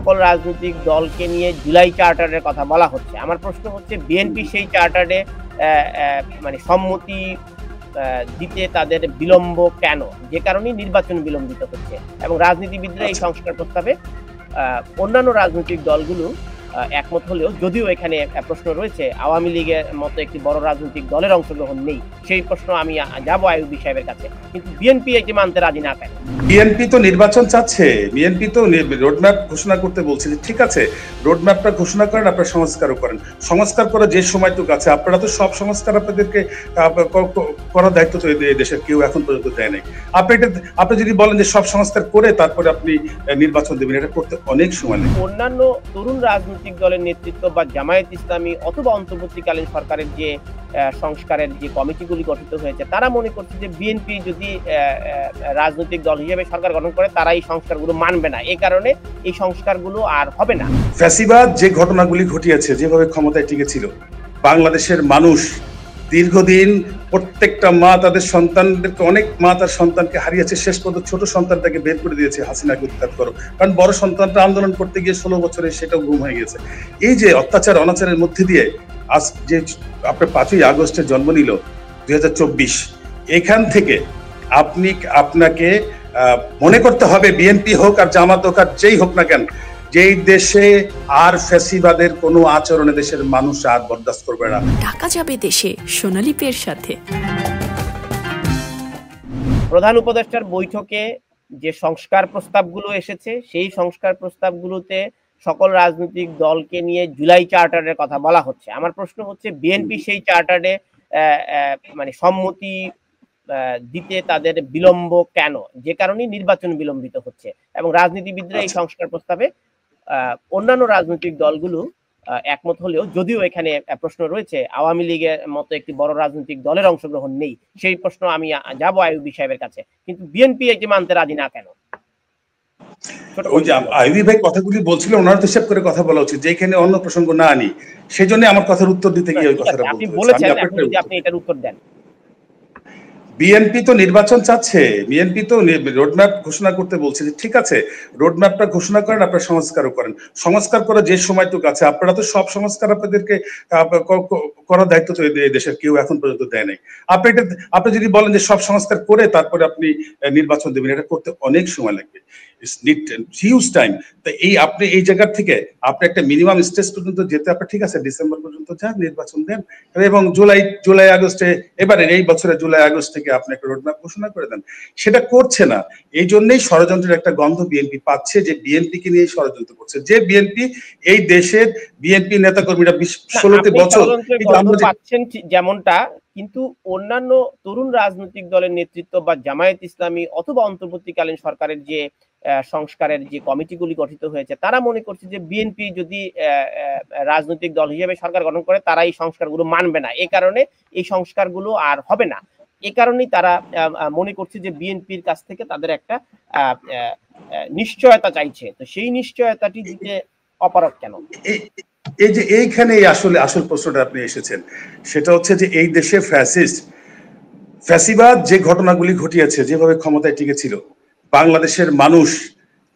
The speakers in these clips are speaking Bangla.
সকল রাজনৈতিক দলকে নিয়ে জুলাই চার্টারের কথা বলা হচ্ছে। আমার প্রশ্ন হচ্ছে বিএনপি সেই চার্টারে মানে সম্মতি দিতে তাদের বিলম্ব কেন? যে কারণেই নির্বাচন বিলম্বিত হচ্ছে এবং রাজনীতিবিদরা এই সংস্কার প্রস্তাবে অন্যান্য রাজনৈতিক দলগুলো একমত হলেও যদিও এখানে প্রশ্ন রয়েছে আওয়ামী লীগের মতো একটি বড় রাজনৈতিক দলের অংশগ্রহণ নেই, সেই প্রশ্ন আমি যাবো আইয়ুবী সাহেবের কাছে, কিন্তু বিএনপি এটি মানতে রাজি না কেন? বিএনপি তো নির্বাচন চাচ্ছে, বিএনপি তো রোডম্যাপ ঘোষণা করতে বলছে। ঠিক আছে, রোডম্যাপটা ঘোষণা করেন, আপনারা সংস্কারও করেন। সংস্কার করার যে সময়টুকু আছে, আপনারা তো সব সংস্কার আপনাদেরকে করার দায়িত্ব তো এই দেশের কেউ এখন পর্যন্ত দেয় নাই। আপনি যদি বলেন যে সব সংস্কার করে তারপরে আপনি নির্বাচন দেবেন, এটা করতে অনেক সময় লাগে। অন্যান্য তরুণ রাজনৈতিক দলের নেতৃত্ব বা জামায়াত ইসলামী অথবা অন্তর্বর্তীকালীন সরকারের যে সংস্কারের যে কমিটিগুলি গঠিত হয়েছে, তারা মনে করছে যে বিএনপি যদি রাজনৈতিক দল হিসেবে সরকার গঠন করে তারা এই সংস্কারগুলো মানবে না, এই কারণে এই সংস্কারগুলো আর হবে না। ফ্যাসিবাদ যে ঘটনাগুলি ঘটিয়েছে, যেভাবে ক্ষমতায় টিকেছিল, বাংলাদেশের মানুষ দীর্ঘদিন প্রত্যেকটা মা তাদের সন্তানদেরকে, অনেক মা তার সন্তানকে হারিয়েছে, শেষ পর্যন্ত ছোট সন্তানটাকে বের করে দিয়েছে হাসিনাকে উৎখাত করো, কারণ বড় সন্তানটা আন্দোলন করতে গিয়ে 16 বছরে সেটাও গুম হয়ে গেছে। এই যে অত্যাচার অনাচারের মধ্যে দিয়ে আজ যে আপনার 5ই আগস্টে জন্ম নিল 2024, এখান থেকে আপনাকে মনে করতে হবে বিএনপি হোক আর জামাত হোক আর যেই হোক না কেন, যেই দেশে আর ফ্যাসিবাদের কোনো আচরণে দেশের মানুষ আর বরদাস্ত করবে না। ঢাকা যাবে দেশে সোনালী পের সাথে। প্রধান উপদেষ্টার বৈঠকে যে সংস্কার প্রস্তাবগুলো এসেছে, সেই সংস্কার প্রস্তাবগুলোতে সকল রাজনৈতিক দলকে নিয়ে জুলাই চার্টারের কথা বলা হচ্ছে। আমার প্রশ্ন হচ্ছে বিএনপি সেই চার্টারে মানে সম্মতি দিতে তাদের বিলম্ব কেন? যে কারণেই নির্বাচন বিলম্বিত হচ্ছে এবং রাজনীতিবিদরা এই সংস্কার প্রস্তাবে অন্যান্য রাজনৈতিক দলগুলো একমত হলেও যদিও এখানে প্রশ্ন রয়েছে আওয়ামী লীগের মতো একটি বড় রাজনৈতিক দলের অংশগ্রহণ নেই, সেই প্রশ্ন আমি যাবো আইয়ুবী সাহেবের কাছে, কিন্তু বিএনপি এটি মানতে রাজি না কেন? ওই যে আইয়ুবী ভাই কথাগুলি বলছিল, ওনার তো হিসাব করে কথা বলা উচিত, যেখানে অন্য প্রসঙ্গ না আনি, সেই জন্য আমার কথার উত্তর দিতে গিয়ে ওই কথাটা আপনি বলেছেন, এখন যদি আপনি এটার উত্তর দেন। বিএনপি তো নির্বাচন চাচ্ছে, বিএনপি তো রোডম্যাপ ঘোষণা করতে বলছে। ঠিক আছে, রোডম্যাপটা ঘোষণা করেন, আপনারা সংস্কারও করেন। সংস্কার করার যে সময়টুকু আছে, আপনারা তো সব সংস্কার আপনাদেরকে করার দায়িত্ব তো এই দেশের কেউ এখন পর্যন্ত দেয় নাই। আপনি যদি বলেন যে সব সংস্কার করে তারপরে আপনি নির্বাচন দেবেন, এটা করতে অনেক সময় লাগবে, হিউজ টাইম। তো আপনি এই জায়গা থেকে আপনি একটা মিনিমাম স্টেজ পর্যন্ত যেতে, আপনি ঠিক আছে ডিসেম্বর পর্যন্ত যান, নির্বাচন দেন এবং জুলাই আগস্টে, এবারে এই বছরে জুলাই আগস্ট থেকে আপনি একটা রোডম্যাপ ঘোষণা করে দেন। সেটা করছে না, এই জন্যই ষড়যন্ত্রের একটা গন্ধ বিএনপি পাচ্ছে, যে বিএনপি কে নিয়ে ষড়যন্ত্র করছে। যে বিএনপি, এই দেশের বিএনপি নেতাকর্মীরা 16 বছর পাচ্ছেন যেমনটা, কিন্তু অন্যান্য তরুণ রাজনৈতিক দলের নেতৃত্ব বা জামায়াত ইসলামী অথবা অন্তর্বর্তীকালীন সরকারের যে সংস্কারের যে কমিটিগুলি গঠিত হয়েছে, তারা মনে করছে যে বিএনপি যদি রাজনৈতিক দল হিসেবে সরকার গঠন করে তারা এই সংস্কারগুলো মানবে না, এই কারণে এই সংস্কারগুলো আর হবে না। এই কারণেই তারা মনে করছে যে বিএনপির কাছ থেকে তাদের একটা নিশ্চয়তা চাইছে, তো সেই নিশ্চয়তাটি দিতে অপারগ কেন? এই যে এইখানে আসল প্রশ্নটা আপনি এসেছেন, সেটা হচ্ছে যে এই দেশে ফ্যাসিবাদ যে ঘটনাগুলি ঘটিয়েছে, যেভাবে ক্ষমতায় টিকেছিল, বাংলাদেশের মানুষ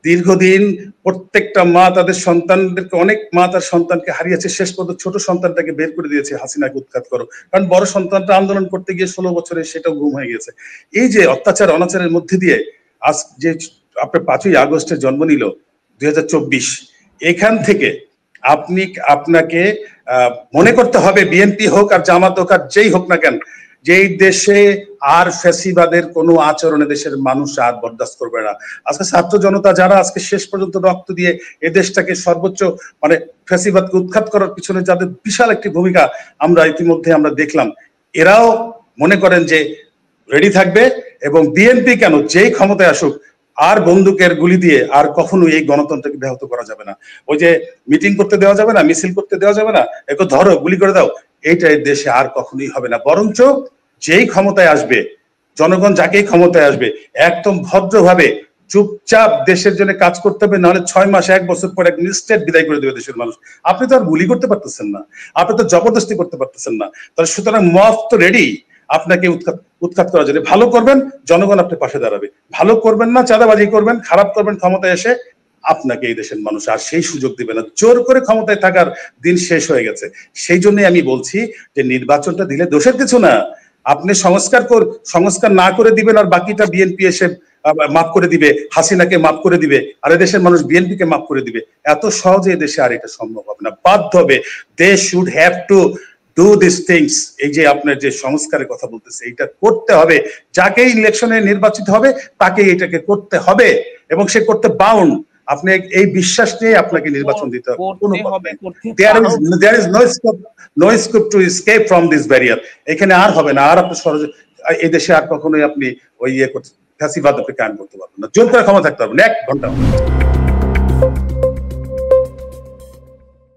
দীর্ঘদিন প্রত্যেকটা মা তাদের সন্তানদেরকে, অনেক মা তার সন্তানকে হারিয়েছে, শেষ পর্যন্ত ছোট সন্তানটাকে বের করে দিয়েছে হাসিনাকে উৎখাত করো, কারণ বড় সন্তানটা আন্দোলন করতে গিয়ে 16 বছরে সেটাও গুম হয়ে গেছে। এই যে অত্যাচার অনাচারের মধ্যে দিয়ে আজ যে আপনার 5ই আগস্টে জন্ম নিল 2024, এখান থেকে আপনাকে মনে করতে হবে বিএনপি হোক আর জামাত হোক আর যেই হোক না কেন, যেই দেশে আর ফ্যাসিবাদের কোনো আচরণে দেশের মানুষ আর বরদাস্ত করবে না। আজকে ছাত্র জনতা যারা আজকে শেষ পর্যন্ত রক্ত দিয়ে এই দেশটাকে সর্বোচ্চ মানে ফ্যাসিবাদকে উৎখাত করার পিছনে যাদের বিশাল একটি ভূমিকা আমরা ইতিমধ্যে আমরা দেখলাম, এরাও মনে করেন যে রেডি থাকবে। এবং বিএনপি কেন, যেই ক্ষমতায় আসুক, আর বন্দুকের গুলি দিয়ে আর কখনো এই গণতন্ত্রকে ব্যাহত করা যাবে না। ওই যে মিটিং করতে দেওয়া যাবে না, মিছিল করতে দেওয়া যাবে না, একে ধরো গুলি করে দাও, এইটা এই দেশে আর কখনোই হবে না। বরঞ্চ যেই ক্ষমতায় আসবে, জনগণ যাকেই ক্ষমতায় আসবে, একদম ভদ্রভাবে চুপচাপ দেশের জন্য কাজ করতে হবে, নাহলে 6 মাস 1 বছর পর এক নিস্টেট বিদায় করে দেবে দেশের মানুষ। আপনি তো আর গুলি করতে পারতেছেন না, আপনি তো জবরদস্তি করতে পারতেছেন না। তাহলে সুতরাং মত তো রেডি আপনাকে উৎখাত করার জন্য। ভালো করবেন, জনগণ আপনার পাশে দাঁড়াবে। ভালো করবেন না, চাঁদাবাজি করবেন, খারাপ করবেন ক্ষমতায় এসে, আপনাকে এই দেশের মানুষ আর সেই সুযোগ দিবে না। জোর করে ক্ষমতায় থাকার দিন শেষ হয়ে গেছে। সেই জন্যই আমি বলছি যে নির্বাচনটা দিলে দোষের কিছু না। আপনি সংস্কার না করে দিবেন আর বাকিটা বিএনপি এসে মাফ করে দিবে, হাসিনাকে মাফ করে দিবে, আর দেশের মানুষ বিএনপিকে মাফ করে দিবে। এত সহজে দেশে আর এটা সম্ভব হবে না, বাধ্য হবে। They should have to do this things. এই যে আপনার যে সংস্কারের কথা বলতেছে, এটা করতে হবে। যাকে ইলেকশনে নির্বাচিত হবে তাকে এটাকে করতে হবে এবং সে করতে বাউন্ড। আপনি এই বিশ্বাস নিয়ে আপনাকে নির্বাচন দিতে হবে। There is no scope to escape from this barrier. এখানে আর হবে না, আর আপনি এই দেশে আর কখনোই আপনি ওই ফ্যাসিবাদ আপনি কায়েম করতে পারবেন না। জোর করে ক্ষমা থাকতে পারবেন 1 ঘন্টা।